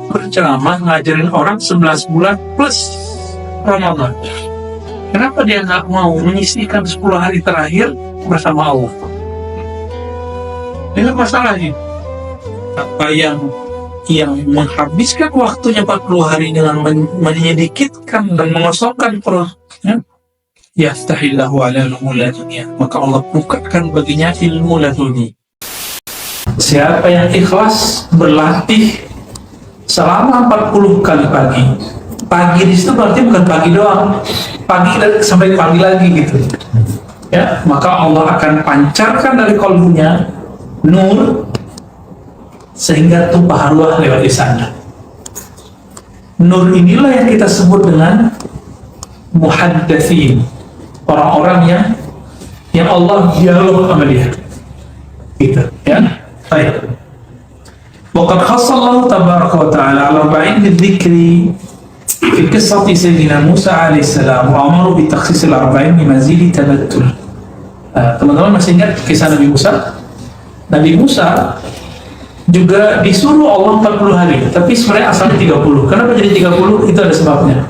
berceramah ngajarin orang 11 bulan plus Ramadan. Kenapa dia nggak mau menyisihkan 10 hari terakhir bersama Allah? Ini masalahnya. Apa yang menghabiskan waktunya 40 hari dengan menyedikitkan dan mengosongkan perutnya, yaftahillahu ala ilmu ladunya, maka Allah bukakan baginya ilmu laduni. Siapa yang ikhlas berlatih selama 40 kali pagi di situ berarti bukan pagi doang, pagi sampai pagi lagi gitu ya, maka Allah akan pancarkan dari kalbunya nur sehingga tumpah ruah lewat di sana. Nur inilah yang kita sebut dengan muhaddatsin, orang-orang yang Allah dialog sama dia gitu ya. Baik. Waqad khassallahu tabaraka wa ta'ala al-arba'in bidzikri fi qissati sayyidina Musa alaihi salam wa amaru bi takhsis al-arba'in bi mazidi tabattul. Teman-teman masih ingat kisah Nabi Musa? Nabi Musa juga disuruh Allah 40 hari, tapi sebenarnya asalnya 30. Kenapa jadi 30? Itu ada sebabnya.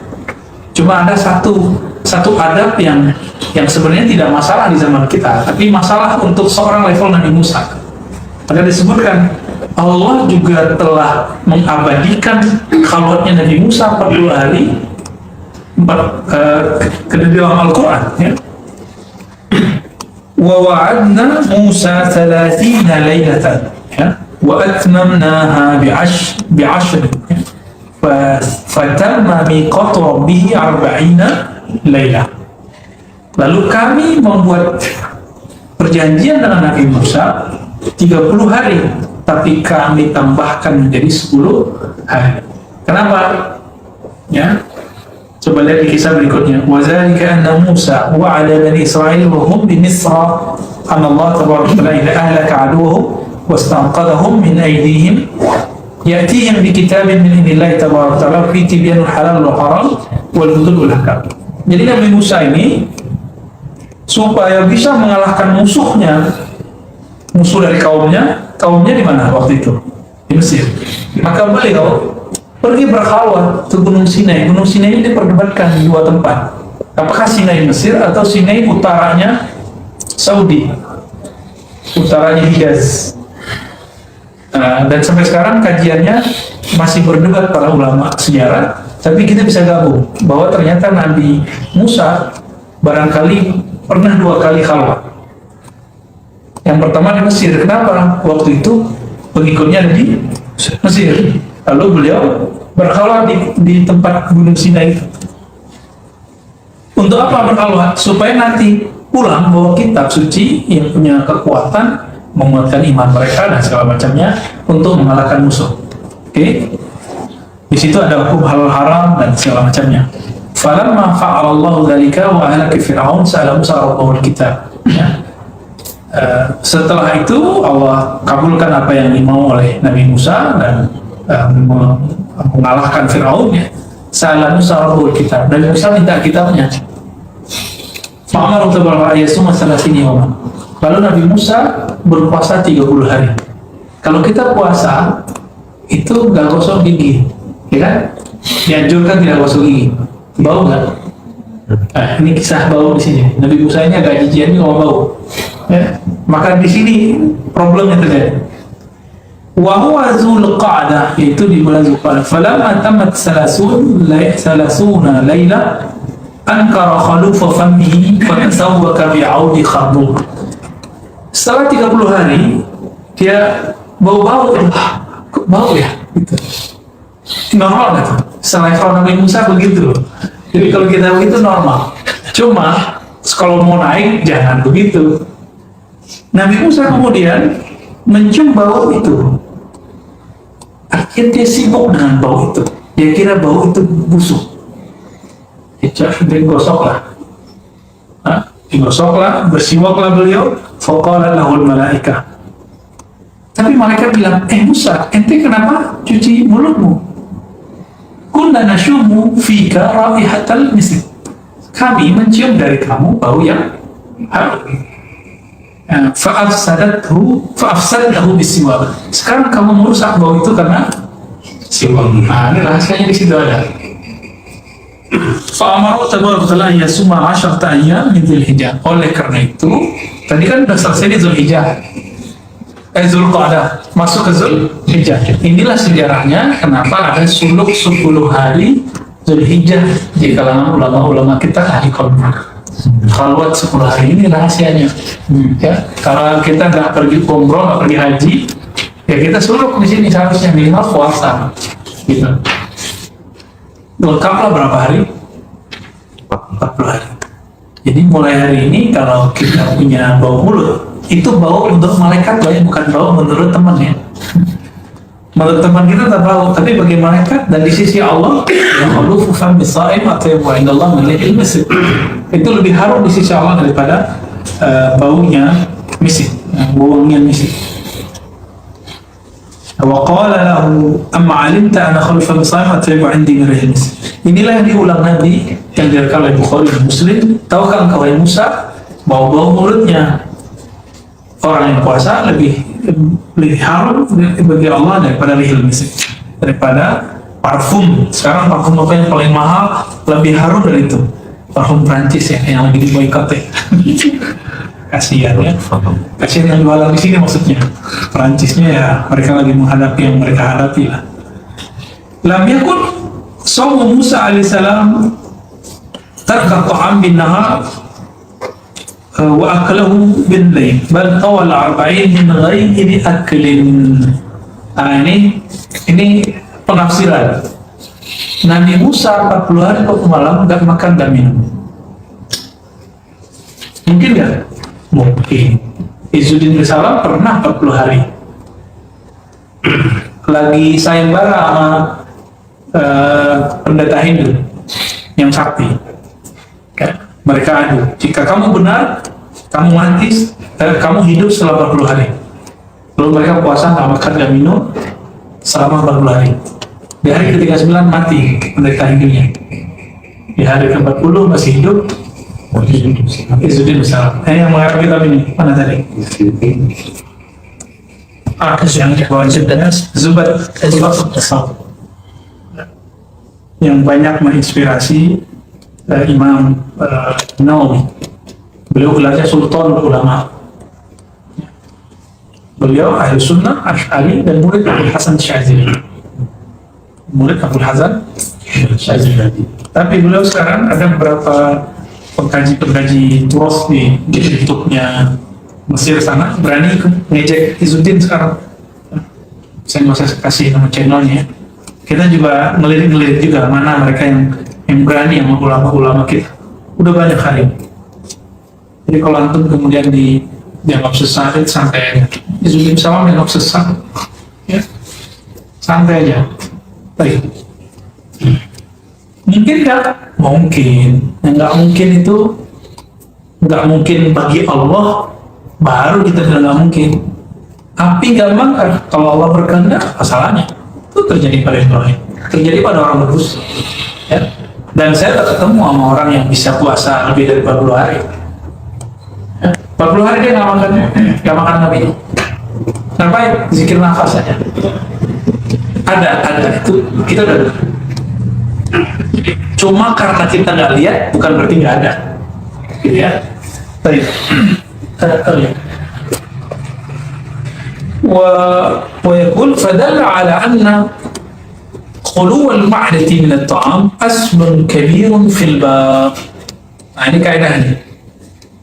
Cuma ada satu adab yang sebenarnya tidak masalah di zaman kita, tapi masalah untuk seorang level Nabi Musa. Maka disebutkan Allah juga telah mengabadikan khalwatnya Nabi Musa 40 hari di dalam Al-Quran ya. Wa wa'adna Musa 30 laylatan ya, wa atmamnaha bi'ashr fatamma miqatu rabbih 40 laylah. Lalu kami membuat perjanjian dengan Nabi Musa 30 hari, tapi kami tambahkan menjadi 10 hari. Kenapa? Ya, coba lihat di kisah berikutnya. Wa dzalika anna Musa wa 'ala bani Israil wa hum bi Misr anna Allah tabaraka wa ta'ala ahlaka 'aduwwahum wastanqadhahum min aydihim ya'tihim bi kitabin min indillahi tabaraka wa ta'ala fi tibyanil halal wal haram wal hudud wal ahkam. Jadi Nabi Musa ini supaya bisa mengalahkan musuh dari kaumnya di mana waktu itu? Di Mesir. Maka beliau pergi berkhalwat ke Gunung Sinai. Gunung Sinai ini diperdebatkan di dua tempat. Apakah Sinai Mesir atau Sinai utaranya Saudi, utaranya Hijaz. Dan sampai sekarang kajiannya masih berdebat para ulama sejarah. Tapi kita bisa gabung bahwa ternyata Nabi Musa barangkali pernah 2 kali khalwat. Yang pertama di Mesir. Kenapa? Waktu itu pengikutnya ada di Mesir. Lalu beliau berkhalwat di tempat Gunung Sinai itu. Untuk apa berkhalwat? Supaya nanti pulang bawa kitab suci yang punya kekuatan menguatkan iman mereka dan segala macamnya untuk mengalahkan musuh. Oke? Di situ ada hukum halal haram dan segala macamnya. Falamma fa'alallahu dzalika wa ahlaka fir'aun sa'ala Musa rabbahul kitab. Ya. Setelah itu Allah kabulkan apa yang dimau oleh Nabi Musa dan mengalahkan Fir'aun ya. Sa'ala Musa rabbahul kitab. Dan Musa minta kitabnya. Fa'amaru tabaraka yasuma salasini yawman. Lalu Nabi Musa berpuasa 30 hari. Kalau kita puasa itu gak gosok gigi, ya kan? Dianjurkan tidak gosok gigi. Bau nggak? Ini kisah bau di sini. Nabi Musa ini agak jijian nih kalau bau. Ya, maka di sini problemnya terjadi. Wa huwa Dzulqa'dah, yaitu di bulan Dzulqa'dah. Falamma tamat salasuna laila ankara khalufa famihi fatasawwaka bi'audi khadum. Setelah 30 hari dia bau-bau, bau ya gitu. Normal gitu. Selevel Nabi Musa begitu. Jadi kalau kita begitu normal. Cuma kalau mau naik jangan begitu. Nabi Musa kemudian mencium bau itu. Akhirnya dia sibuk dengan bau itu. Dia kira bau itu busuk. Dia gosoklah. Digosoklah, bersiwaklah beliau. Faqala lahul malaikah. Tapi malaikat bilang, Musa, ente kenapa cuci mulutmu? Kunna nashumu fika raihatal misk. Kami mencium dari kamu bau yang harum. Fa'afsadatahu bisiwak. Sekarang kamu merusak bau itu karena siwak. Nah, ini rahasianya di situ ada. Fa'amaru tabaraka ta'ala ya summa 'asyrata ayyam min Dzulhijjah. Oleh karena itu, tadi kan sudah selesai di Dzulhijjah. Dzulqa'dah masuk ke Dzulhijjah. Inilah sejarahnya kenapa ada suluk 10 hari Dzulhijjah di kalangan ulama-ulama kita ahli qalbah. Khalwat 10 hari ini rahasianya. Ya, kalau kita nggak pergi umroh, nggak pergi haji, ya kita suluk di sini seharusnya minimal puasa. Gitu. Lengkaplah berapa hari? 40 hari. Jadi mulai hari ini kalau kita punya bau mulut, itu bau untuk malaikat ya, bukan bau menurut teman ya. Menurut teman kita tak bau, tapi bagi malaikat dan di sisi Allah, yang Allah fufam bisaim atau yang wa'indallah milihil misik. Itu lebih harum di sisi Allah daripada baunya misik, baunya misik. Wa qala lahu amma 'alimta ana khalfa bisaim atau 'indi mirahil misik. Inilah yang diulang Nabi yang direkam oleh Bukhari dan Muslim. Tahukah engkau wahai Musa, bau-bau mulutnya orang yang puasa lebih harum bagi Allah daripada rihil misik, daripada parfum. Sekarang parfum apa yang paling mahal lebih harum dari itu? Parfum Prancis ya, yang lagi diboikot ya. Kasihan ya, kasihan yang jualan di sini maksudnya. Prancisnya ya, mereka lagi menghadapi yang mereka hadapi lah. Lam yakun sawmu Musa alaihissalam tarka ta'am bin nahar wa akalahu bin layl bal tawala 40 min ghairi aklin. Ini penafsiran. Nabi Musa 40 hari 40 malam gak makan gak minum. Mungkin gak? Mungkin. Izzuddin Risalah pernah 40 hari lagi sayembara sama pendeta Hindu yang sakti. Mereka adu, jika kamu benar, kamu mati, kamu hidup selama 40 hari. Lalu mereka puasa, nggak makan, nggak minum selama 40 hari. Di hari ke-39 mati pendeta Hindunya. Di hari ke-40 masih hidup. Izzuddin Risalah. Yang mengarang kitab ini, mana tadi? Yang bawah Zubat yang banyak menginspirasi Imam Nawawi. Beliau gelarnya Sultan Ulama. Beliau ahli sunnah, Asy'ari dan murid Abul Hasan Syadzili. Murid Abul Hasan Syadzili. Tapi beliau sekarang ada beberapa pengkaji turos di YouTube-nya Mesir sana berani ngejek Izzuddin sekarang. Saya nggak usah kasih nama channelnya. Kita juga ngelirik juga mana mereka yang berani sama ulama-ulama kita. Udah banyak hari. Jadi kalau antum kemudian dianggap sesat, santai aja. Izzuddin sama dianggap sesat, ya santai aja. Baik. Mungkin nggak? Mungkin. Yang nggak mungkin itu nggak mungkin bagi Allah, baru kita bilang nggak mungkin. Api nggak bakar kalau Allah berkehendak, apa salahnya? Itu terjadi pada Ibrahim, terjadi pada orang berdosa. Ya. Dan saya tak ketemu sama orang yang bisa puasa lebih dari 40 hari. Ya. 40 hari dia nggak makan Nabi. Ngapain? Zikir nafas saja. Ada itu kita udah. Cuma karena kita nggak lihat, bukan berarti nggak ada. Gitu ya. Baik. ويقول فدل على أن خلو المعدة من الطعام أصل كبير في الباب. Nah, ini kaidahnya.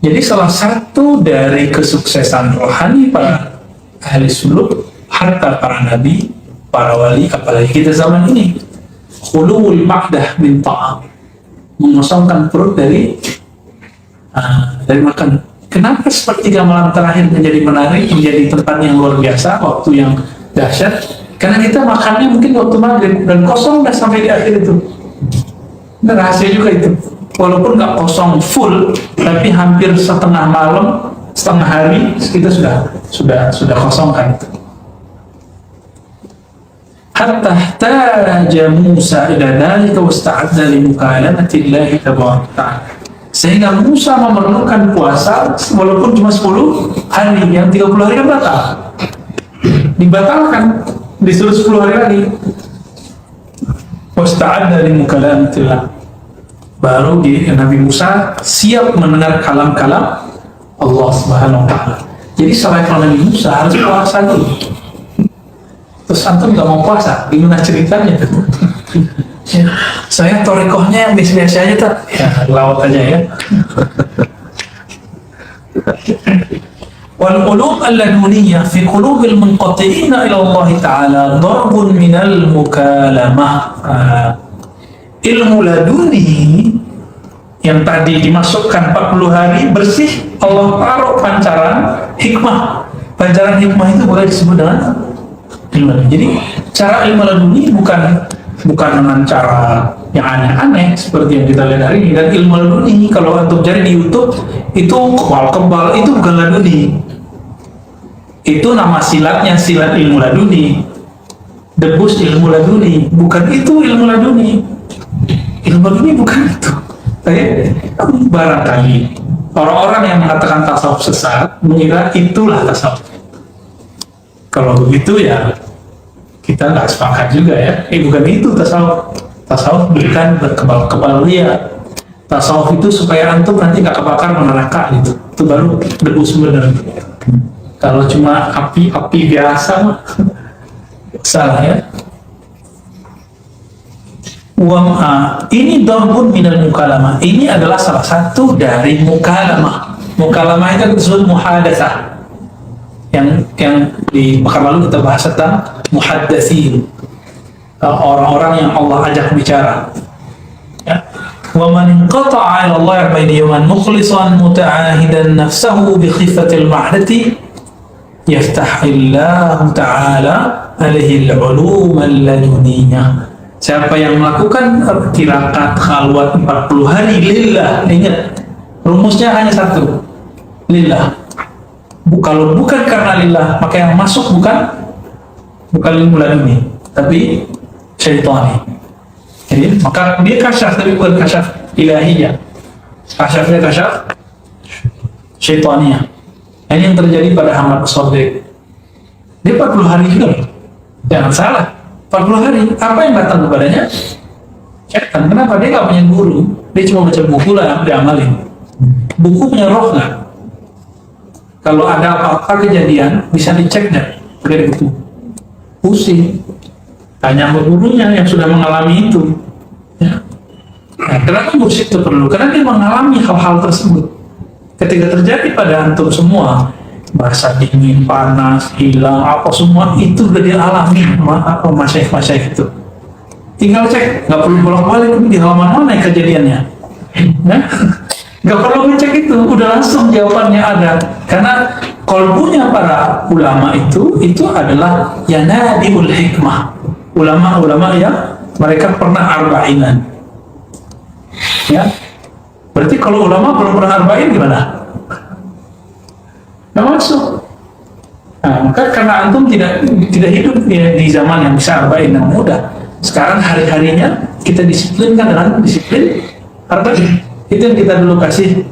Jadi salah satu dari kesuksesan rohani para ahli suluk, harta para nabi, para wali, apalagi kita zaman ini, khuluwul ma'dah min ta'am, mengosongkan perut dari makan. Kenapa sepertiga malam terakhir menjadi menarik, menjadi tempat yang luar biasa, waktu yang dahsyat? Karena kita makannya mungkin waktu maghrib dan kosong udah sampai di akhir itu. Nah, rahasia juga itu. Walaupun nggak kosong full, tapi hampir setengah malam, setengah hari kita sudah kosongkan itu. Hatta ihtaja Musa ila dzalika wasta'adda li mukalamati Allah tabaraka ta'ala. Sehingga Musa memerlukan puasa walaupun cuma 10 hari, yang 30 hari kan batal. Dibatalkan, disuruh 10 hari lagi. wasta'adda li mukalamatillah. Baru Nabi Musa siap mendengar kalam-kalam Allah Subhanahu wa Ta'ala. Jadi selevel Nabi Musa harus puasa dulu. Terus antum nggak mau puasa, gimana ceritanya tuh? Ya, saya torikohnya yang biasa-biasa aja tuh. Ya, lawat aja ya. Wal qulub alladuniyah fi qulubil munqati'ina ila Allah Ta'ala darbun minal mukalamah. Ilmu laduni yang tadi dimasukkan 40 hari bersih, Allah taruh pancaran hikmah. Pancaran hikmah itu boleh disebut dengan ilmu laduni. Jadi cara ilmu laduni bukan dengan cara yang aneh-aneh seperti yang kita lihat hari ini. Dan ilmu laduni kalau untuk cari di YouTube itu kebal-kebal, itu bukan laduni. Itu nama silatnya, silat ilmu laduni. Debus ilmu laduni, bukan itu ilmu laduni. Ilmu laduni bukan itu. Barangkali orang-orang yang mengatakan tasawuf sesat mengira itulah tasawuf. Kalau begitu ya kita nggak sepakat juga ya. Bukan itu tasawuf. Tasawuf bukan berkebal-kebal liar. Tasawuf itu supaya antum nanti nggak kebakar neraka gitu. Itu baru debus bener. Kalau cuma api-api biasa mah salah ya. Ini darbun minal mukalamah. Ini adalah salah satu dari mukalamah. Mukalamah itu disebut muhadatsah. Yang di pekan lalu kita bahas tentang muhaddatsin, orang-orang yang Allah ajak bicara. Ya. Wa man inqata'a 'ala Allah 40 yawman mukhlishan muta'ahidan nafsahu bi khifatil mahdati yaftahillahu ta'ala alaihi al-'ulum al-laduniyah. Siapa yang melakukan tirakat khalwat 40 hari lillah, ingat rumusnya hanya satu, lillah. Kalau bukan karena lillah, maka yang masuk bukan ilmu laduni, tapi syaitani. Jadi maka dia kasyaf, tapi bukan kasyaf ilahiyah. Kasyafnya kasyaf syaitaniyah. Ini yang terjadi pada Ahmad Shadiq. Dia 40 hari juga, jangan salah. 40 hari, apa yang datang kepadanya? Syaitan. Kenapa? Dia nggak punya guru, dia cuma baca buku lah, diamalin. Buku punya roh nggak? Kalau ada apa-apa kejadian, bisa dicek nggak? Dari buku. Pusing. Tanya sama gurunya yang sudah mengalami itu. Ya. Nah, kenapa musik itu perlu? Karena dia mengalami hal-hal tersebut. Ketika terjadi pada antum semua, bahasa dingin, panas, hilang, apa semua itu udah dia alami apa masyaikh itu. Tinggal cek, nggak perlu bolak-balik di halaman mana kejadiannya. Nah, nggak perlu ngecek itu, udah langsung jawabannya ada. Karena kolbunya para ulama itu adalah yanadiul hikmah. Ulama-ulama yang mereka pernah arbainan. Ya, berarti kalau ulama belum pernah arba'in gimana? Nggak masuk. Nah, maka karena antum tidak hidup di zaman yang bisa arba'in yang mudah. Sekarang hari-harinya kita disiplinkan dengan disiplin arba'in. Itu yang kita dulu kasih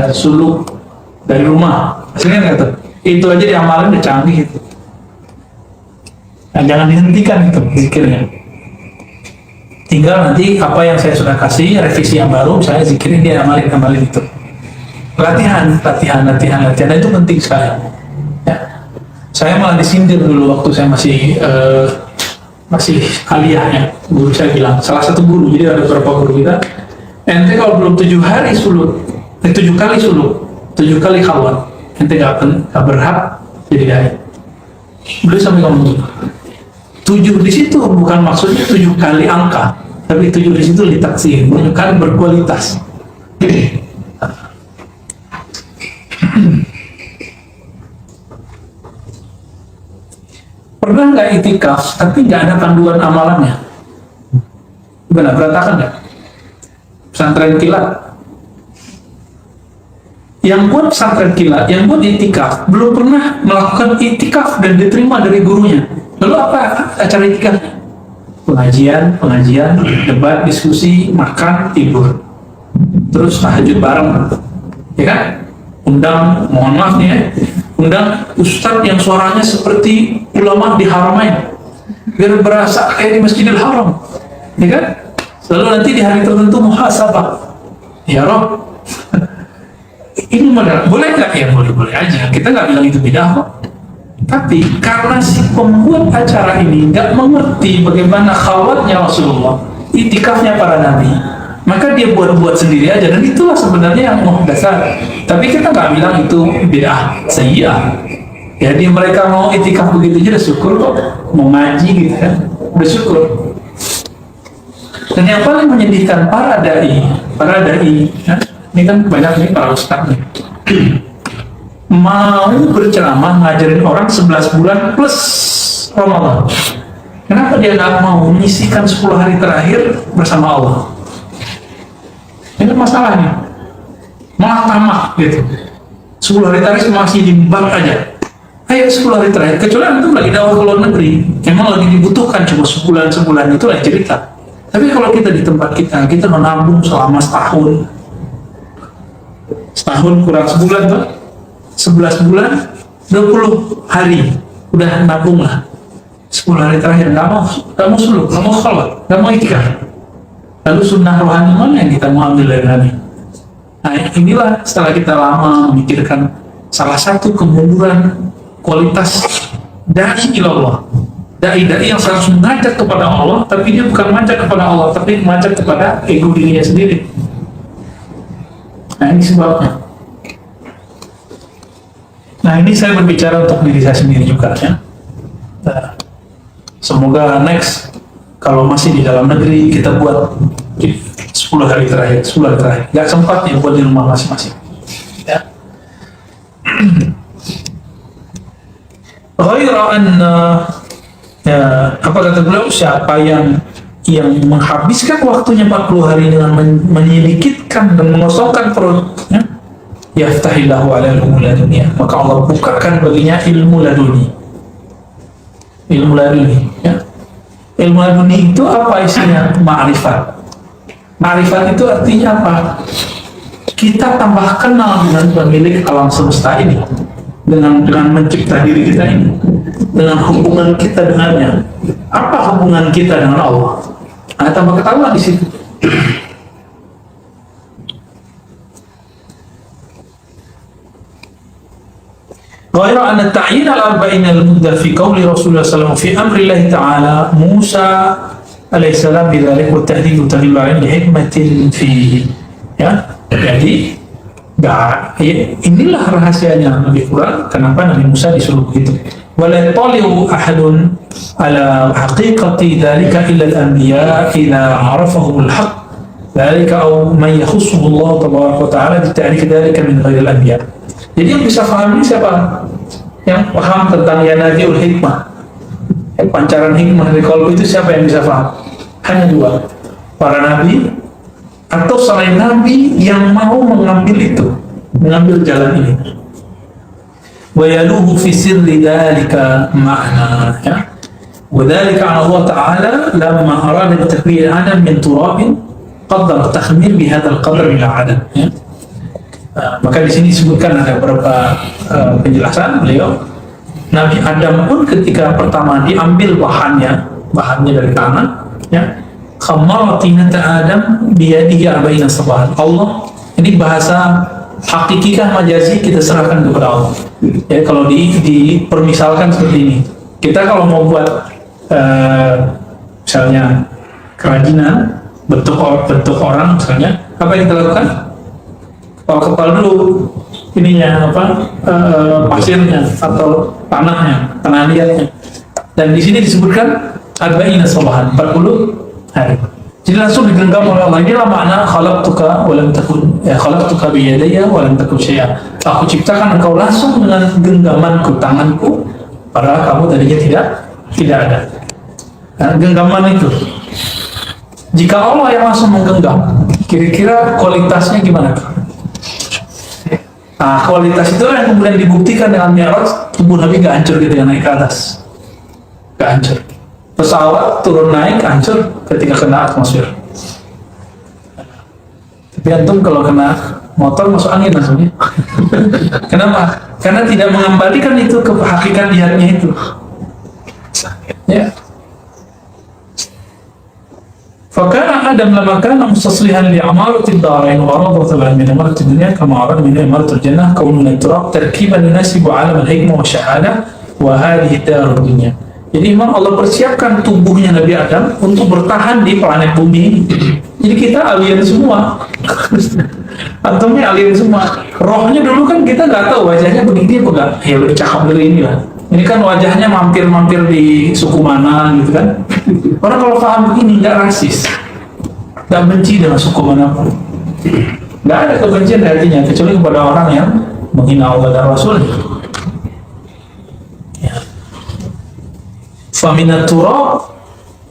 suluk dari rumah. Hasilnya nggak tuh? Itu aja diamalin udah canggih itu. Nah, jangan dihentikan itu zikirnya. Tinggal nanti apa yang saya sudah kasih, revisi yang baru, misalnya zikirin dia amalin itu. Latihan, dan itu penting sekali. Ya. Saya malah disindir dulu waktu saya masih aliyah ya. Guru saya bilang, salah satu guru, jadi ada beberapa guru kita, ente kalau belum 7 hari suluk, 7 kali suluk, 7 kali khalwat, ente gak berhak jadi dai. Beliau sampai ngomong 7 di situ bukan maksudnya 7 kali angka, tapi 7 di situ ditaksir, menunjukkan berkualitas. Pernah nggak itikaf tapi nggak ada panduan amalannya? Benar, berantakan nggak? Pesantren kilat. Yang buat pesantren kilat, yang buat itikaf belum pernah melakukan itikaf dan diterima dari gurunya. Lalu apa acara itikaf? Pengajian, debat, diskusi, makan, tidur, terus tahajud bareng, ya kan? Undang, mohon maaf nih ya, undang ustadz yang suaranya seperti ulama di Haramain, biar berasa kayak di Masjidil Haram. ya kan? Lalu nanti di hari tertentu muhasabah. Ya Rob, ini benar, boleh nggak? Ya boleh-boleh aja. Kita nggak bilang itu bid'ah kok. Tapi karena si pembuat acara ini nggak mengerti bagaimana khalwatnya Rasulullah, itikafnya para nabi, maka dia buat-buat sendiri aja, dan itulah sebenarnya yang muhdatsat. Tapi kita nggak bilang itu bid'ah sayyi'ah. Jadi mereka mau itikaf begitu aja udah syukur kok, mau ngaji gitu kan, udah syukur. Dan yang paling menyedihkan para dai, ya, ini kan banyak nih para ustaz nih, mau berceramah ngajarin orang 11 bulan plus Ramadan. Kenapa dia nggak mau menyisikan 10 hari terakhir bersama Allah? Ini masalahnya. Malah tamak gitu. 10 hari terakhir masih di bak aja. Ayo 10 hari terakhir, kecuali itu lagi dakwah ke luar negeri, emang lagi dibutuhkan cuma sebulan itu lah cerita. Tapi kalau kita di tempat kita menabung selama setahun kurang sebulan tuh, 11 bulan, 20 hari, udah nabung lah. 10 hari terakhir nggak mau suluk, nggak mau khalwat, nggak mau itikaf. Lalu sunnah rohani mana yang kita mau ambil dari Nabi? Nah inilah setelah kita lama memikirkan salah satu kemunduran kualitas dai ilallah, dai yang seharusnya mengajak kepada Allah, tapi dia bukan mengajak kepada Allah, tapi mengajak kepada ego dirinya sendiri. Nah ini sebabnya. Nah ini saya berbicara untuk diri saya sendiri juga ya. Nah, semoga next kalau masih di dalam negeri kita buat 10 hari terakhir, nggak sempat ya buat di rumah masing-masing. Ya. Ghaira anna, ya, apa kata beliau, siapa yang menghabiskan waktunya 40 hari dengan menyedikitkan dan mengosongkan perutnya, yaftahillahu ala ilmu ladunia, maka Allah bukakan baginya ilmu laduni. Ya. Ilmu laduni itu apa isinya? Ma'rifat. Ma'rifat itu artinya apa? Kita tambah kenal dengan pemilik alam semesta ini, dengan mencipta diri kita ini, dengan hubungan kita dengannya. Apa hubungan kita dengan Allah? Nah, tambah ketahuan di situ. غير أن التعيين الأربعين المدة في قول رسول الله صلى الله عليه وسلم في أمر الله تعالى موسى عليه السلام بذلك والتهديد وتغليب عليه لحكمة فيه. Ya, jadi inilah rahasianya Nabi Quran. Kenapa Nabi Musa disuruh begitu? ولا يطلع أحد على حقيقة ذلك إلا الأنبياء إذا عرفهم الحق ذلك أو من يخصه الله تبارك وتعالى بتعريف ذلك من غير الأنبياء. Jadi yang bisa paham ini siapa? Yang paham tentang Yanabiul Hikmah, pancaran hikmah dari qalbu itu siapa yang bisa paham? Hanya dua, para nabi atau selain nabi yang mau mengambil itu, mengambil jalan ini. Wa yaluhu fi sirri dzalika ma'na, ya. Wa dzalika 'ala Allah Ta'ala lamma arada takwin Adam min turabin qaddara takhmir bi hadzal qadr ila Adam, ya. Maka di sini disebutkan ada beberapa penjelasan beliau. Nabi Adam pun ketika pertama diambil bahannya dari tanah, ya, khamaratinata Adam biyadihi arba'ina sabahan. Allah, ini bahasa hakikikah majazi kita serahkan kepada Allah. Ya, kalau dipermisalkan seperti ini, kita kalau mau buat misalnya kerajinan bentuk orang misalnya, apa yang kita lakukan? Kepal dulu ininya pasirnya atau tanah liatnya, dan di sini disebutkan arba'ina sabahan, 40 hari. Jadi langsung digenggam oleh Allah. Inilah makna khalaqtuka wa lam takun, ya, khalaqtuka bi yadayya wa lam takun syai'an. Aku ciptakan engkau langsung dengan genggamanku, tanganku, padahal kamu tadinya tidak ada. Nah, genggaman itu, jika Allah yang langsung menggenggam, kira-kira kualitasnya gimana? Nah, kualitas itu yang kemudian dibuktikan dengan Mi'raj. Tubuh Nabi gak hancur gitu yang naik ke atas, gak hancur. Pesawat turun naik hancur ketika kena atmosfer. Tapi antum kalau kena motor masuk angin langsung. Kenapa? Karena tidak mengembalikan itu ke hakikat lihatnya itu. Ya. Fakana Adam lama kana mustaslihan li amarati ad-darain wa radatan min amarati ad-dunya kama arad min amarati al-jannah kaunun turab tarkiban yunasibu alam al-hikmah wa syahada wa hadhihi ad-dar ad-dunya. Jadi memang Allah persiapkan tubuhnya Nabi Adam untuk bertahan di planet bumi. Jadi kita alien semua. Atomnya alien semua. Rohnya dulu kan kita nggak tahu wajahnya begini apa enggak. Ya lebih cakep dari ini lah. Ini kan wajahnya mampir-mampir di suku mana gitu kan. Orang kalau paham begini nggak rasis, nggak benci dengan suku manapun. Nggak ada kebencian di hatinya kecuali kepada orang yang menghina Allah dan Rasul. Ya. Faminat turab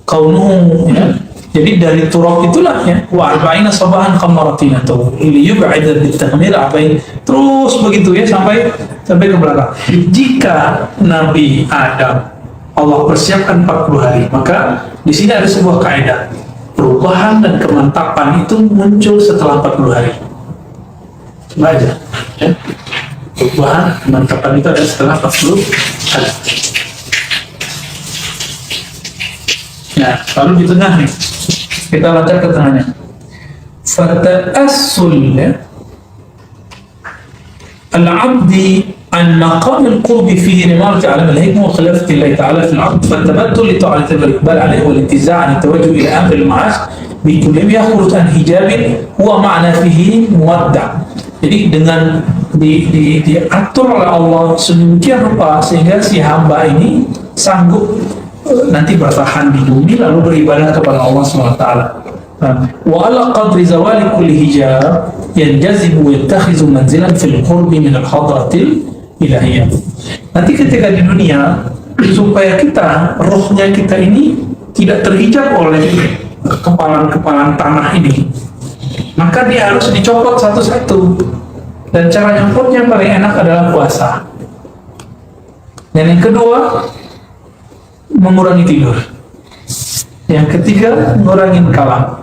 kaunuhu, ya. Jadi dari turab itulah ya, wa arba'ina sabahan qamaratin atau liyub'ida bitahmir abain, terus begitu ya sampai ke belakang. Jika Nabi Adam Allah persiapkan 40 hari, maka di sini ada sebuah kaidah. Perubahan dan kemantapan itu muncul setelah 40 hari. Coba aja ya. Perubahan kemantapan itu ada setelah 40 hari. Nah, lalu di tengah nih, kita lanjut ke tengahnya. Fata'assul al-'abdi an maqam al-qurb fihi limarati 'alam al-hikmah wa khilafati Allah ta'ala fi al-'abd fatabattul li ta'ati al-iqbal 'alayhi wal intiza' 'an at-tawajjuh ila amr al-ma'ash bi kulli ma yakhruj an hijabin huwa ma'na fihi muwadda'. Jadi dengan diatur oleh Allah sedemikian rupa sehingga si hamba ini sanggup nanti bertahan di bumi lalu beribadah kepada Allah SWT. Wa ala qadri zawali kulli hijab yanjazibu yattakhizu manzilan fil qurbi min al-hadratil ilahiyah. Nanti ketika di dunia, supaya kita, rohnya kita ini tidak terhijab oleh kepalan-kepalan tanah ini, maka dia harus dicopot satu-satu. Dan cara nyopotnya paling enak adalah puasa. Dan yang kedua, mengurangi tidur. Yang ketiga, ngurangin kalam.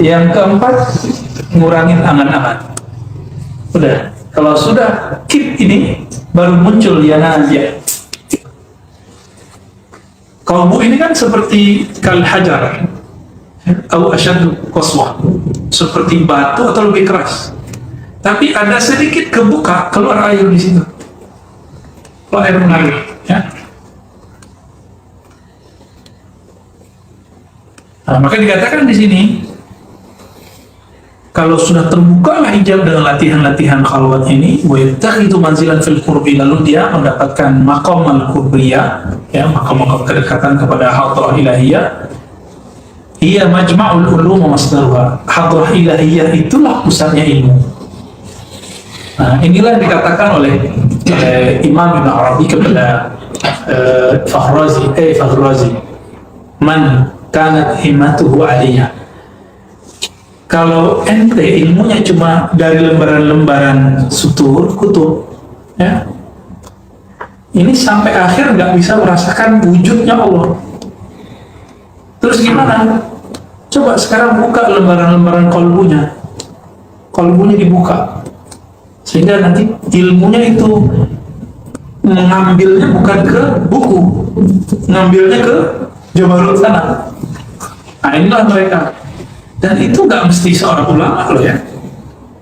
Yang keempat, ngurangin angan-angan. Udah, kalau sudah keep ini, baru muncul ya najah. Kalbu ini kan seperti kal hajar, atau asyadu qaswah, seperti batu atau lebih keras. Tapi ada sedikit kebuka, keluar air di situ. Keluar air mengalir, ya. Nah, maka dikatakan di sini, kalau sudah terbuka hijab dengan latihan-latihan khalwat ini, wa yattakhidhu manzilan fil qurbi, lalu dia mendapatkan maqam al-qurbiyah, ya, maqam-maqam kedekatan kepada hadrah ilahiyah. Ia majma'ul ulum wa masdaruha. Hadrah ilahiyah itulah pusatnya ilmu. Nah, inilah yang dikatakan oleh Imam Ibn Arabi kepada Fakhrazi, man kanat himmatuhu aliyah. Kalau ente ilmunya cuma dari lembaran-lembaran sutur, kutub, ya, ini sampai akhir nggak bisa merasakan wujudnya Allah. Terus gimana? Coba sekarang buka lembaran-lembaran kolbunya dibuka, sehingga nanti ilmunya itu mengambilnya bukan ke buku, ngambilnya ke Jabarut sana. Nah, inilah mereka. Dan itu nggak mesti seorang ulama loh ya.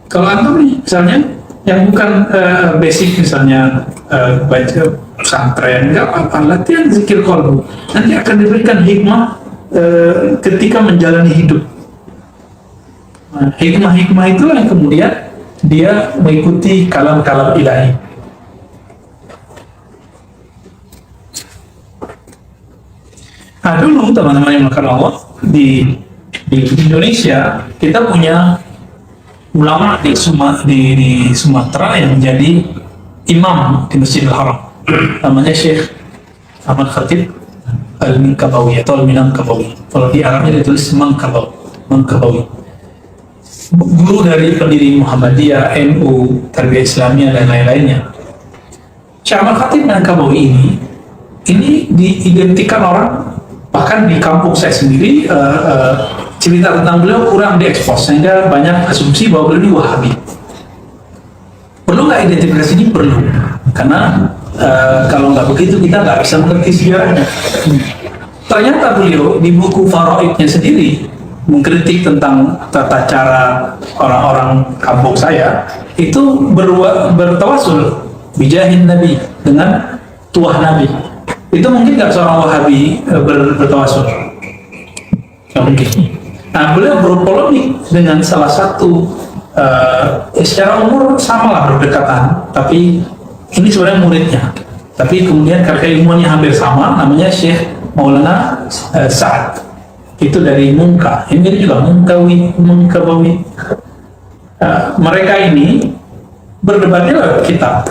Kalau antum nih, misalnya yang bukan basic, misalnya baca pesantren, nggak apa-apa, latihan zikir qalbu, nanti akan diberikan hikmah ketika menjalani hidup. Nah, hikmah-hikmah itulah yang kemudian dia mengikuti kalam-kalam ilahi. Nah, dulu teman-teman yang melakukan Allah di Indonesia, kita punya ulama di Sumatera yang menjadi imam di Masjidil Haram. Namanya Syekh Ahmad Khatib Al-Minkabawi atau Al-Minangkabawi. Kalau di Arabnya ditulis Mangkabawi. Guru dari pendiri Muhammadiyah, NU, Tarbiyah Islamiyah dan lain-lainnya. Syekh Ahmad Khatib Minangkabawi ini diidentikan orang, bahkan di kampung saya sendiri, cerita tentang beliau kurang diekspos, sehingga banyak asumsi bahwa beliau ini Wahabi. Perlu nggak identifikasi ini? Perlu, karena kalau nggak begitu kita nggak bisa mengerti sejarahnya. Ternyata beliau di buku Faraidnya sendiri mengkritik tentang tata cara orang-orang kampung saya itu bertawasul bijahin Nabi, dengan tuah Nabi. Itu mungkin nggak seorang Wahabi bertawasul? Nggak mungkin. Nah, beliau berpolemik dengan salah satu secara umur samalah berdekatan, tapi ini sebenarnya muridnya. Tapi kemudian karena ilmuannya hampir sama, namanya Syekh Maulana Sa'ad. Itu dari Munka. Ini juga Munkabawi. Mereka ini berdebatnya lewat kitab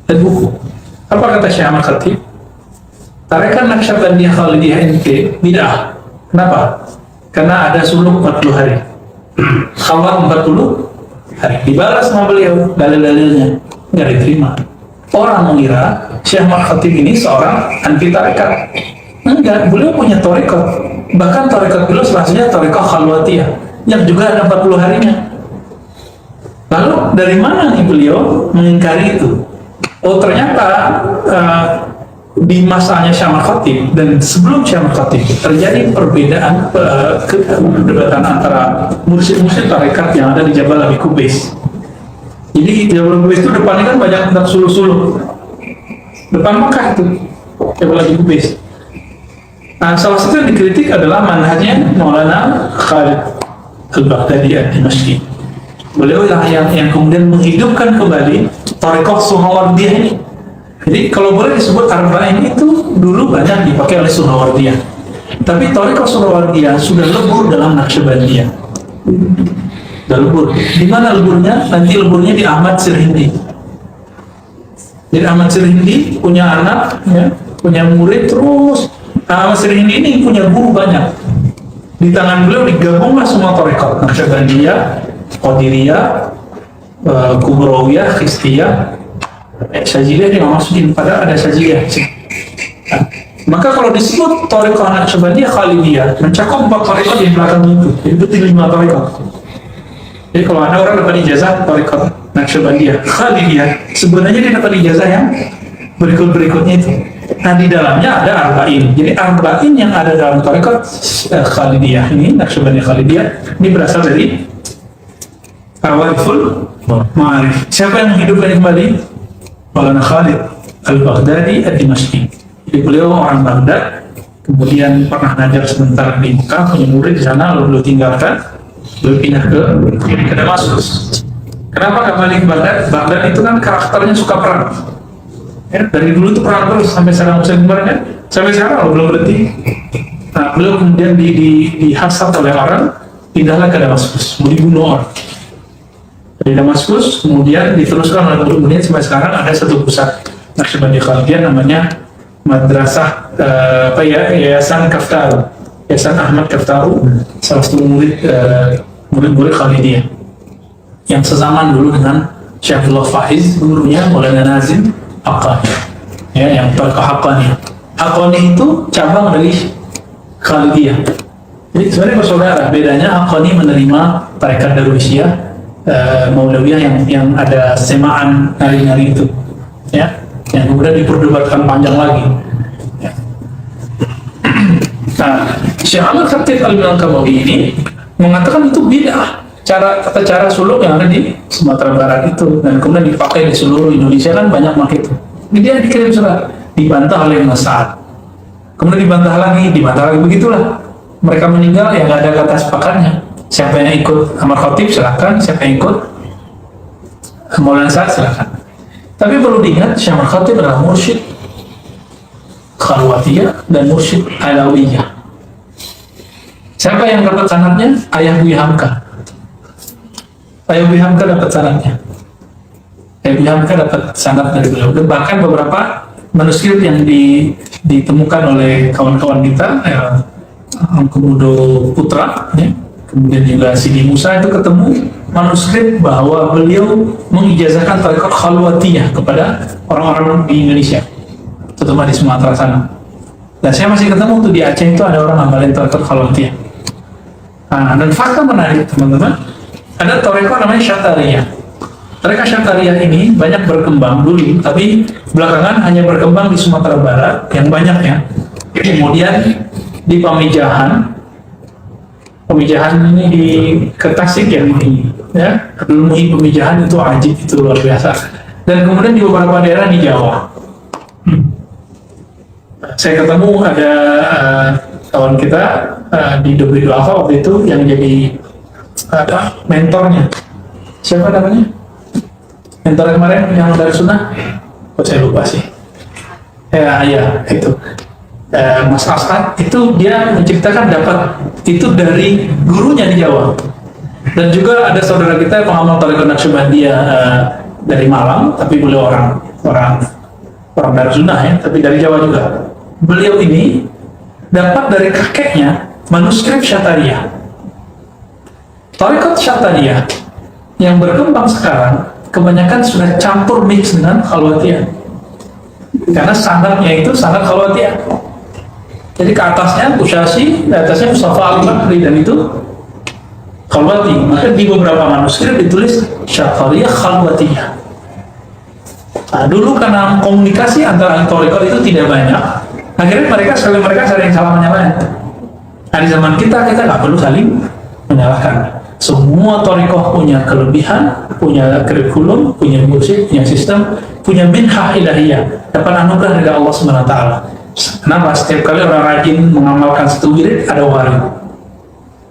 dan buku. Apa kata Syekh Ahmad Khatib? Tarekat Naqsyabandiyah Khalidiyah ente bid'ah. Kenapa? Karena ada suluk 40 hari. Khawat 40 hari. Dibalas sama beliau dalil-dalilnya. Nggak diterima. Orang mengira Syekh Ahmad Khatib ini seorang anti tarekat. Enggak, beliau punya tarekat. Bahkan tarekat beliau selanjutnya tarekat khalwatiyah yang juga ada 40 harinya. Lalu dari mana nih beliau mengingkari itu? Oh, ternyata di masanya Syekh Ahmad Khatib dan sebelum Syekh Ahmad Khatib terjadi perbedaan perdebatan antara mursyid-mursyid tarekat yang ada di Jabal Abi Qubais. Jadi Jabal Abi Qubais itu depannya kan banyak tentang suluh-suluh. Depan Mekah itu Jabal Abi Qubais. Nah, salah satu yang dikritik adalah manhajnya Maulana Khalid Al-Baghdadi Ad-Dimashqi. Beliau yang kemudian menghidupkan kembali Thariqah Suhrawardiyah ini. Jadi kalau boleh disebut Arba'in itu dulu banyak dipakai oleh Suhrawardiyah. Tapi Thariqah Suhrawardiyah sudah lebur dalam Naqsyabandiyah. Sudah lebur. Di mana leburnya? Nanti leburnya di Ahmad Sirhindi. Jadi Ahmad Sirhindi punya anak, ya, punya murid terus. Ahmad Sirhindi ini punya guru banyak. Di tangan beliau digabunglah semua Thariqah, Naqsyabandiyah, Qadiriyah, Kubrawiyah, Khistiyah, Syaziliyah dia nggak masukin, padahal ada Syaziliyah. Nah, maka kalau disebut Thariqah Naqsyabandiyah Khalidiyah mencakup 4 Thariqah di belakang itu, jadi betul 5 Thariqah. Jadi kalau ada orang dapat ijazah Thariqah Naqsyabandiyah Khalidiyah, sebenarnya dia dapat ijazah yang berikut-berikutnya itu. Nah, di dalamnya ada Arba'in. Jadi Arba'in yang ada dalam Thariqah Khalidiyah ini, Naqsyabandiyah Khalidiyah, ini berasal dari Awariful Ma'arif. Siapa yang menghidupkan kembali? Maulana Khalid Al-Baghdadi Ad-Dimashqi. Jadi beliau orang Baghdad, kemudian pernah ngajar sebentar di Mekah, punya murid di sana, lalu beliau tinggalkan, beliau pindah ke Damaskus. Kenapa nggak balik ke Baghdad? Baghdad itu kan karakternya suka perang. Ya, dari dulu itu perang terus sampai sekarang Muslim kemarin ya, sampai sekarang belum berhenti. Nah, beliau kemudian dihasap oleh orang, pindahlah ke Damaskus, mau dibunuh orang. Dari Damaskus kemudian diteruskan oleh kemudian sampai sekarang ada satu pusat Naqsyabandiyah Khalidiyah namanya Madrasah Yayasan Kaftaru, Yayasan Ahmad Kaftaru, salah satu murid Khalidiyah yang sezaman dulu dengan Syekh Abdullah Faiz, gurunya Maulana Nazim Haqqani, ya, yang Haqqani. Haqqani itu cabang dari Khalidiyah. Jadi sebenarnya bersaudara, bedanya Haqqani menerima tarekat Darwishiyah, Maulawiyah yang ada semaan nari-nari itu, ya, yang kemudian diperdebatkan panjang lagi. Ya. Nah, Syekh Ahmad Khatib Al-Minangkabawi ini mengatakan itu bid'ah, tata cara suluk yang ada di Sumatera Barat itu, dan kemudian dipakai di seluruh Indonesia kan banyak pakai itu. Dia dikirim surat, dibantah oleh Mas Sa'ad, kemudian dibantah lagi, begitulah. Mereka meninggal ya nggak ada kata sepakatnya. Siapa yang ikut Ahmad Khatib silakan, siapa yang ikut Maulana Sa'ad silakan. Tapi perlu diingat Syekh Ahmad Khatib adalah mursyid Khalwatiyah dan mursyid Alawiyah. Siapa yang dapat sanadnya? Ayah Buya Hamka. Ayah Buya Hamka dapat sanadnya. Ayah Buya Hamka dapat sanad dari beliau. Dan bahkan beberapa manuskrip yang ditemukan oleh kawan-kawan kita, Angkemudo Putra, ya, kemudian juga Sidi Musa, itu ketemu manuskrip bahwa beliau mengijazahkan tarekat Khalwatiyah kepada orang-orang di Indonesia, terutama di Sumatera sana. Dan saya masih ketemu tuh di Aceh itu ada orang ngamalin tarekat Khalwatiyah. Nah, dan fakta menarik teman-teman, ada tarekat namanya Syatariyah. Tarekat Syatariyah ini banyak berkembang dulu, tapi belakangan hanya berkembang di Sumatera Barat yang banyaknya. Kemudian di pemijahan ini di Tasik ya, ilmu pemijahan itu ajib, itu luar biasa. Dan kemudian di beberapa daerah di Jawa. Saya ketemu ada kawan kita di Dobidu Alfa waktu itu yang jadi mentornya. Siapa namanya? Mentor kemarin yang dari Sunnah? Saya lupa sih. Ya itu. Mas Asad itu dia menceritakan dapat itu dari gurunya di Jawa. Dan juga ada saudara kita yang pengamal Thariqah Naqsyabandiyah dari Malang, tapi beliau orang Darussunnah ya, tapi dari Jawa juga. Beliau ini dapat dari kakeknya manuskrip Syathariyah. Thariqah Syathariyah yang berkembang sekarang kebanyakan sudah campur mix dengan Khalwatiyah. Karena sanadnya itu sanad Khalwatiyah. Jadi ke atasnya Usyasi, di atasnya Mustafa Al-Bakri, dan itu Khalwati. Maka di beberapa manuskrip ditulis Syathariyah Khalwatiyah. Nah, dulu karena komunikasi antara thariqah itu tidak banyak, akhirnya mereka saling salah menyalahkan. Nah, di zaman kita nggak perlu saling menyalahkan. Semua thariqah punya kelebihan, punya kurikulum, punya musik, punya sistem, punya minhah ilahiyah, dapat anugerah dari Allah SWT. Kenapa? Setiap kali orang rajin mengamalkan satu wirid, ada warid.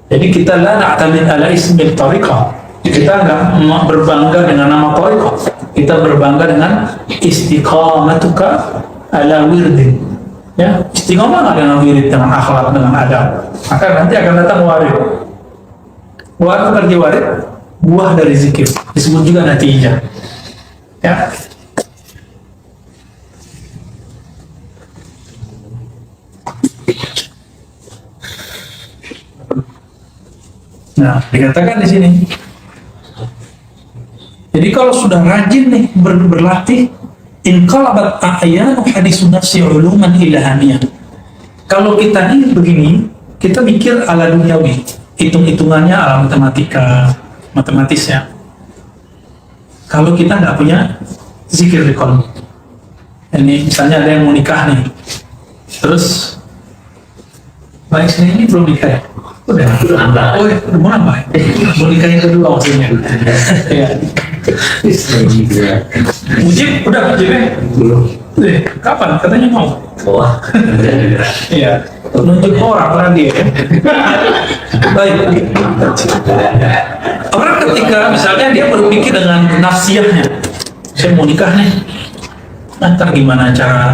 Jadi kita la na'tamid ala ismil thariqah. Kita nggak berbangga dengan nama thariqah. Kita berbangga dengan istiqamatuka ala wirdin. Ya, istiqamah dengan wirid, dengan akhlak, dengan adab. Maka nanti akan datang warid. Warid berarti warid, buah dari zikir. Disebut juga natijah. Ya. Nah, dikatakan di sini. Jadi kalau sudah rajin nih berlatih, inqalabat a'yanu hadisun nafsi uluman ilhamiyah. Kalau kita nih begini, kita mikir ala duniawi, hitung-hitungannya ala matematis ya. Kalau kita nggak punya zikir di qalbi. Ini misalnya ada yang mau nikah nih, terus baik sini ini belum nikah ya? Udah oh ya, udah mau nambah mau nikah yang kedua maksudnya. Ya. Mujib, udah mujibnya? Belum. Kapan? Katanya mau. Wah. Iya. Nunjuk orang lagi ya. Baik. Orang ketika misalnya dia berpikir dengan nafsiyahnya, saya mau nikah nih, ntar gimana cara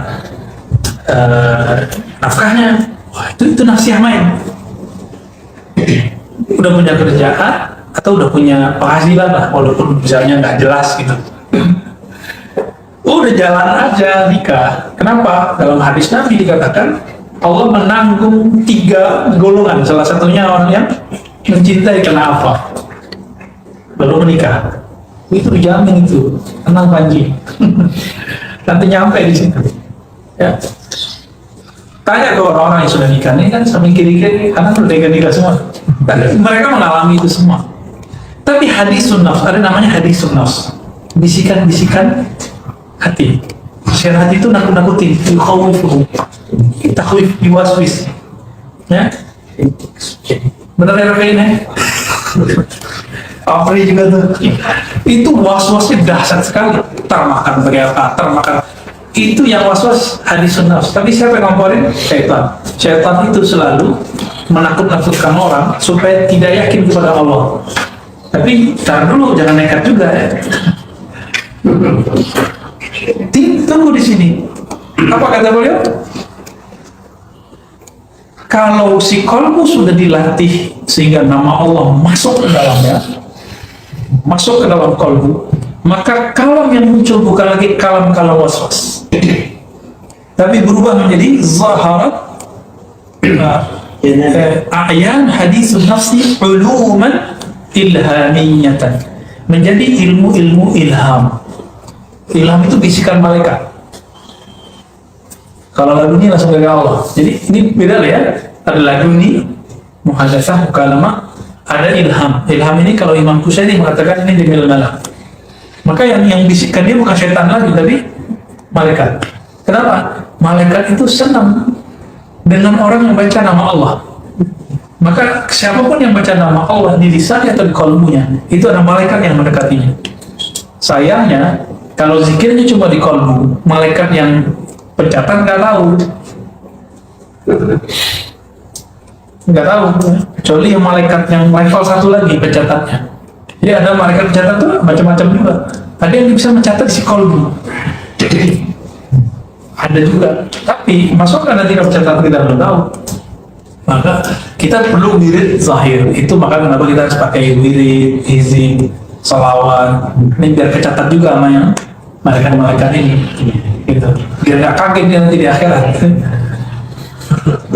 nafkahnya? Wah, itu nafsiyah main. Udah punya kerjaan atau udah punya penghasilan lah, walaupun misalnya nggak jelas gitu. Udah jalan aja nikah. Kenapa? Dalam hadis Nabi dikatakan Allah menanggung 3 golongan. Salah satunya orang yang mencintai karena apa? Baru menikah. Itu dijamin itu. Tenang Panji. Nanti nyampe di situ. Ya. Tanya ke orang-orang yang sudah nikah nih kan sambil kiri-kiri, karena sudah nikah semua. Mereka mengalami itu semua. Tapi hadis sunnah, ada namanya hadis sunnah. Bisikan-bisikan hati. Bisikan hati itu nakut-nakutin, yukhawifuhum, takhwif, yuwaswis. Ya. Benar ya Rafain ya? Afri juga tuh. Itu was-wasnya dahsyat sekali. Termakan pakai apa? Termakan. Itu yang was-was hadis sunnah. Tapi siapa yang ngomporin? Syaitan. Syaitan itu selalu menakut-nakutkan orang supaya tidak yakin kepada Allah. Tapi tar dulu, jangan nekat juga ya. Tunggu di sini. Apa kata beliau? Kalau si kolbu sudah dilatih sehingga nama Allah masuk ke dalamnya, masuk ke dalam kolbu, maka kalam yang muncul bukan lagi kalam-kalam was-was, tapi berubah menjadi zaharat a'yan hadisun nafsi uluman ilhamiyatan, menjadi ilmu-ilmu ilham. Ilham itu bisikan malaikat. Kalau laduni langsung dari Allah. Jadi ini beda lah ya. Ada laduni, muhadatsah, mukalama, ada ilham. Ilham ini kalau Imam Kusyairi mengatakan ini dimil malam. Maka yang bisikkan dia bukan setan lagi, tapi malaikat. Kenapa? Malaikat itu senang dengan orang yang baca nama Allah. Maka siapapun yang baca nama Allah di lisannya atau di kalbunya, itu ada malaikat yang mendekatinya. Sayangnya, kalau zikirnya cuma di kalbu, malaikat yang pencatat nggak tahu. Nggak tahu, kecuali yang malaikat yang level satu lagi pencatatnya. Ya ada malaikat pencatat tuh macam-macam juga. Ada yang bisa mencatat si kalbu. Jadi ada juga. Tapi masukkan nanti pencatat kita belum tahu. Maka kita perlu wirid zahir. Itu maka kenapa kita harus pakai wirid, hizib, salawat. Ini biar kecatat juga sama yang malaikat-malaikat ini. Gitu. Biar nggak kaget dia nanti di akhirat.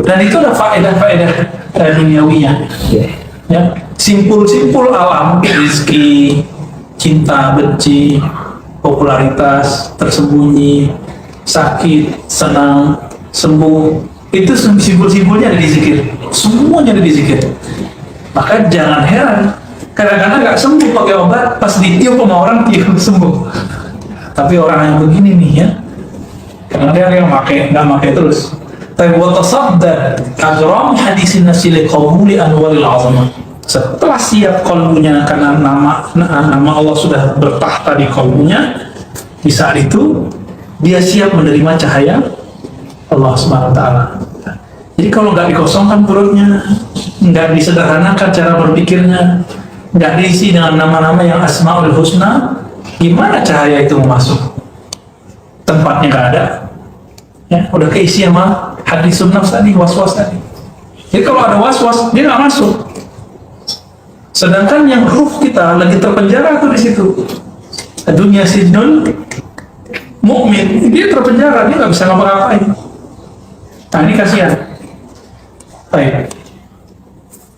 Dan itu ada faedah-faedah duniawinya. Ya, simpul-simpul alam, rezeki, cinta, benci, popularitas, tersembunyi, sakit, senang, sembuh. Itu simpul-simpulnya ada di zikir. Semuanya ada di zikir. Maka jangan heran, kadang-kadang nggak sembuh pakai obat, pas ditiup sama orang tiup sembuh. Tapi orang yang begini nih ya, kadang-kadang nggak pakai terus. Tapi watasaddad agram hadisin nasi liqabuli anwaril azamah. Setelah siap kalbunya karena nama Allah sudah bertahta di kalbunya, di saat itu dia siap menerima cahaya Allah Subhanahu wa taala. Jadi kalau nggak dikosongkan perutnya, nggak disederhanakan cara berpikirnya, nggak diisi dengan nama-nama yang asmaul husna, gimana cahaya itu masuk? Tempatnya nggak ada. Ya, udah keisi sama hadis sunnah tadi, was-was tadi. Jadi kalau ada was-was, dia nggak masuk. Sedangkan yang ruh kita lagi terpenjara tuh di situ. Dunia sijnun mukmin, dia terpenjara, dia nggak bisa ngapa-ngapain. Nah ini kasihan. Baik.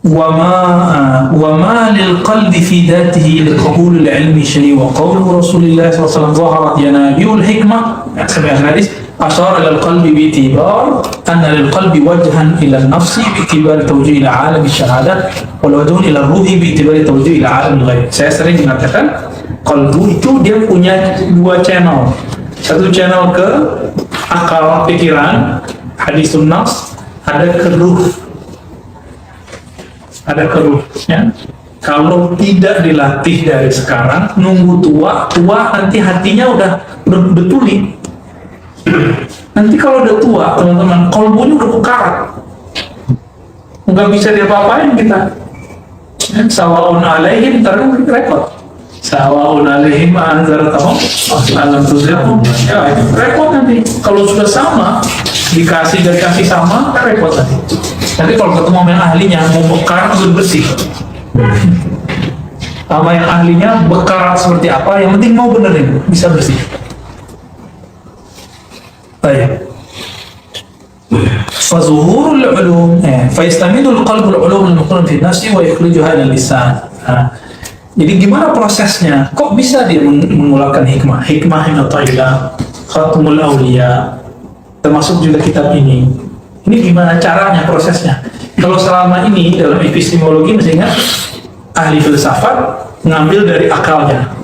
وما للقلب في ذاته لقبول العلم شيء وقول رسول الله صلى الله عليه وسلم ظهرت ينابيع الحكمة سمع الحديث أشار إلى القلب باعتبار أن للقلب وجها إلى النفس باعتبار توجيه إلى عالم الشهادة والوجه إلى الروح باعتبار توجيه إلى عالم الغيب. Saya sering mengatakan kalbu itu dia punya dua channel. Satu channel ke akal pikiran, hadisun nafs, ada ke ruh. Ada keruhnya. Kalau tidak dilatih dari sekarang, nunggu tua nanti hatinya udah betuli. Nanti kalau udah tua, teman-teman, kalbunya udah bekarat, nggak bisa diapa-apain kita. Sawaun alaihim, ntar kan repot. Sawaun alaihim anzartahum alam tuzilhum. Ya, repot nanti. Kalau sudah sama, dikasih sama, kan repot nanti. Nanti kalau ketemu sama yang ahlinya, mau bekarat atau bersih. Sama yang ahlinya bekarat seperti apa, yang penting mau benerin, bisa bersih. Baik. Fazuhurul ulum, faistamidul qalbul ulum al-muqran fi nafsi wa yukhrijuha ila lisan. Jadi gimana prosesnya? Kok bisa dia mengeluarkan hikmah? Hikmah yang thayyilah, khatmul awliya, termasuk juga kitab ini. Ini gimana caranya, prosesnya? Kalau selama ini dalam epistemologi mestinya ahli filsafat ngambil dari akalnya,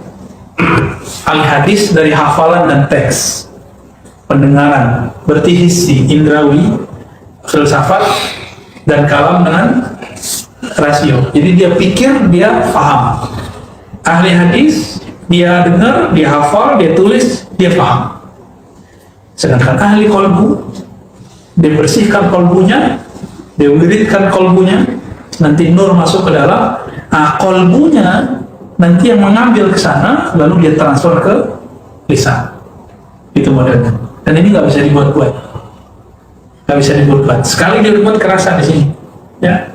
ahli hadis dari hafalan dan teks, pendengaran, berarti hissi, indrawi, filsafat, dan kalam dengan rasio. Jadi dia pikir, dia paham. Ahli hadis, dia dengar, dia hafal, dia tulis, dia paham. Sedangkan ahli kolbu, dia bersihkan kolbunya, dia wiridkan kolbunya, nanti nur masuk ke dalam, kolbunya nanti yang mengambil ke sana, lalu dia transfer ke lisan. Itu modelnya. Dan ini nggak bisa dibuat-buat, nggak bisa dibuat-buat. Sekali dia buat kerasa di sini, ya,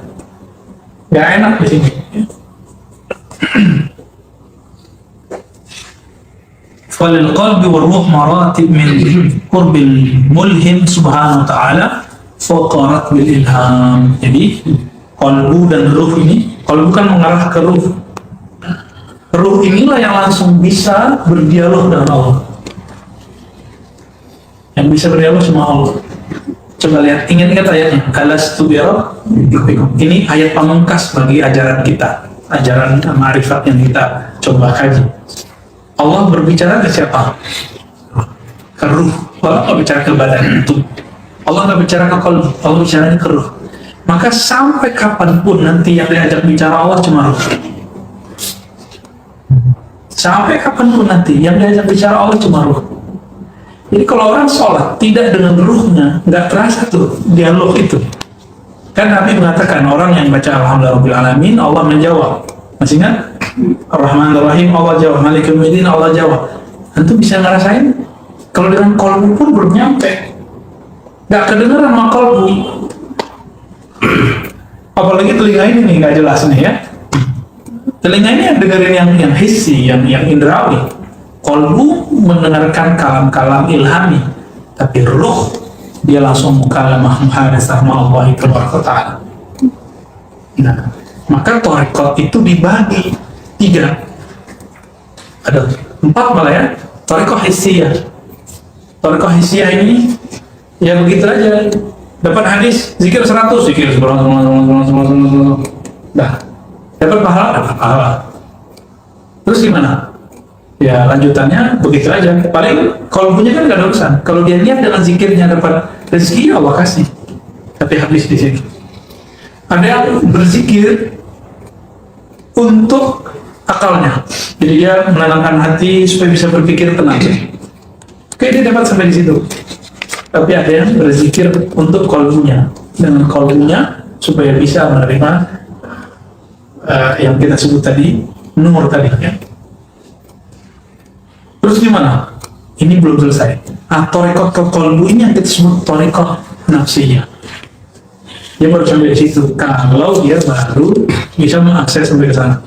nggak enak di sini. Falil qalbi wa ruh maratib min qurbil mulhim subhanahu wa ta'ala faqarat bil ilham. Jadi qalbu dan ruh ini, qalbu kan mengarah ke ruh. Ruh inilah yang langsung bisa berdialog dengan Allah, yang bisa berdialog sama Allah. Coba lihat, ingat ayatnya, alastu bi rabbikum. Ini ayat pamungkas bagi ajaran kita, ajaran ma'rifat yang kita coba kaji. Allah berbicara ke siapa? Ke ruh. Allah nggak bicara ke badan itu. Allah nggak bicara ke qalbi, Allah bicaranya ke ruh. Maka sampai kapanpun nanti yang diajak bicara Allah cuma ruh. Sampai kapanpun nanti yang diajak bicara Allah cuma ruh. Jadi kalau orang sholat tidak dengan ruhnya, nggak terasa tuh dialog itu. Kan Nabi mengatakan orang yang baca Alhamdulillahirobbilalamin, Allah menjawab. Masih ingat? Ar-Rahman Ar-Rahim, Allah jawab. Malikul Mulk, Allah jawab. Tentu bisa ngerasain. Kalau dengan kolbu pun belum nyampe, nggak kedengeran sama kolbu. Apalagi telinga ini nih nggak jelas nih ya. Telinga ini yang dengerin yang hissi, yang indrawi. Kolbu mendengarkan kalam-kalam ilhami, tapi ruh dia langsung mukalamah muhadasah ma'allahi taala. Nah, maka thariqat itu dibagi 3. Ada 4 malah ya. Thariqah hissiyah. Thariqah hissiyah ini ya begitu aja. Dapat hadis zikir 100, zikir dah. Dapat pahala. Terus gimana? Ya lanjutannya begitu aja. Paling kalau punya kan nggak ada urusan. Kalau dia niat dengan zikirnya dapat rezeki, Allah kasih. Tapi habis di sini. Ada yang berzikir untuk akalnya. Jadi dia menenangkan hati supaya bisa berpikir tenang. Oke, dia dapat sampai di situ. Tapi ada yang berzikir untuk kalbunya, dengan kalbunya supaya bisa menerima yang kita sebut tadi, nur tadi ya. Terus gimana? Ini belum selesai. Thariqah ke qalbu ini yang kita sebut thariqah nafsiyah. Dia baru sampai di situ kalau dia baru bisa mengakses sampai ke sana.